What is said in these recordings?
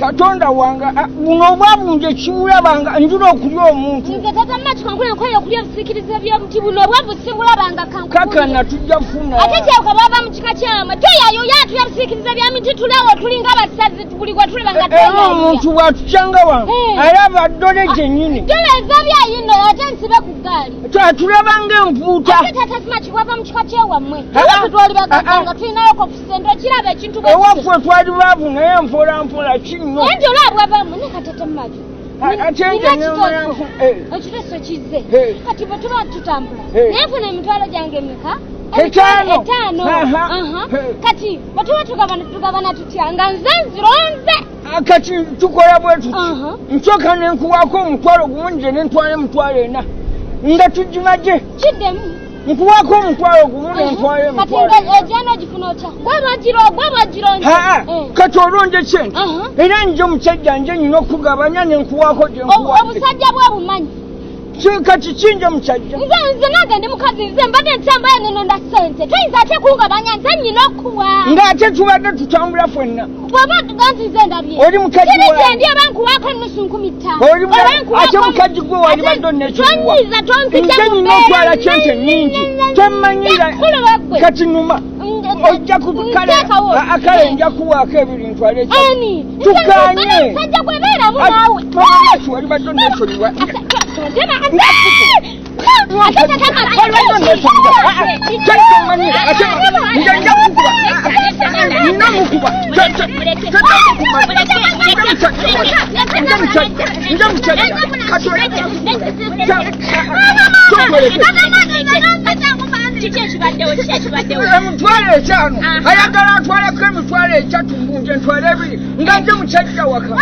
katonda wanga buno bwabunje kiwulabanga njula okulya omuntu nze tata Maachu kankule nkoye okulya obusiikiriza by'omuti buno obwavu simbulabanga kankule kakana tujja funa ate kyawuka bwava mu kika kyamwe toyayo yatulya obusiikiriza bya miti tulewo tulinga abasazi buli gwe tulibanga toyayo omuntu bwatukyanga wange alaba ddole gyennyini ddole eza byayino ate nsibe ku ggaali tatulabanga envuuta ate tata Maachu bwava mu kika kyewammwe ewaffe twali bagaganga tulinayo kofusente okiraba ekintu ewaffe twali baavu naye mpolampola kinno nti olwabwavamu ne katata Maachu ekiteeso kizze kati bwe tuba tutambula naye funa emitwalo gyange emeka etaano kati bwe tuba tugabana tutya nga nze nzironze kati tukola bwe tuti nsooka ne nkuwaako omutwalo gumu nze ne ntwala emitwalo ena nga tugimaje kiddemu nkuwaako omutwalo gumu ne ntwala emitwalo kati ejana ogifuna otya gwabwagironze kati olonje kyenti era nje omusajja nje nyina okugabanya ne nkuwaako gye nkuwadde obusajja bwe bumanyi kati kinje musajja nze nange ndi mukazi nze mbadde ntambula nenonda ssente toyinza ate kungabanya nze nyina okuwa ng'ate tubadde tutambula ffenna bw'oba ganzize ndabye oli mukazi kiri gyendi abankuwaako nusu 15 ate mukazi gwe wali badde onnekiwa tonyiza tompita nze nyina otwala kyente nnyingi tommanyira kati numa ojja kale akale nja kuwaako ebiri ntwala ekyo tukanye sajja gwebeeramu naawe Maachu wali badde onnekiwa emitwalo etaano ayagala atwaleko emitwalo esatu mbunje ntwala ebiri nga nze musajja waka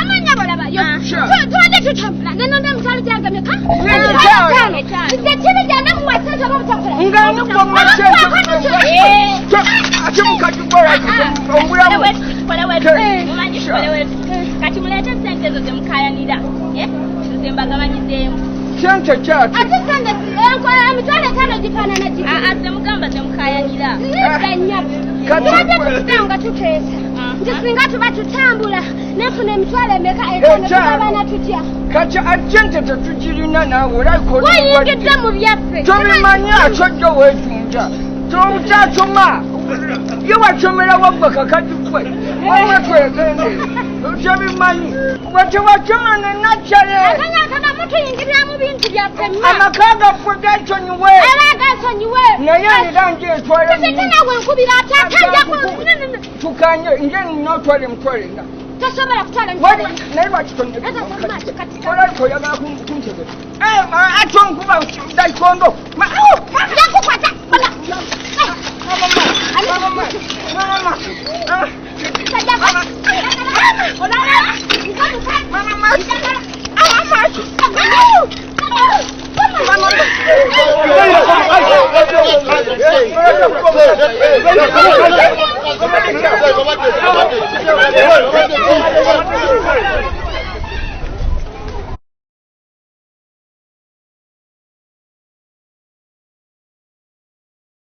tubadde tutambula nenonda emitwalo gyange meka kiri gyana muwasente oba butakola nga nigwomasente ate mukazi gwobulamu kati mulete sente ezo zemukayanira zembagabanyizeemu sente kyati ate sente emitwalo etaano gifaanana giti zemugamba zemukayanira tubadde tukitanga tuteesa nti singa tuba tutambula nefuna emitwalo emeka etaano tugabana tutya kati ajente tetugirina naawe wayingidde mu byaffe tobimanya tojja weejunja tomutatoma ye wacomera wagwe kakati gwe omwe twegende tobimanyi wetewacoma nenakyale akanyakana mutuyingirira mu bintu byaffe amaka gaffe gasonyiwe era gasonyiwe naye era nje etwale tetenawe nkubira atatanja tukanye nje ninotwale mutwale nga tosobola kutwala naye lwakitonoolaliko oyagala kuntebe ate onkuba daikondo ndakukwata Mama,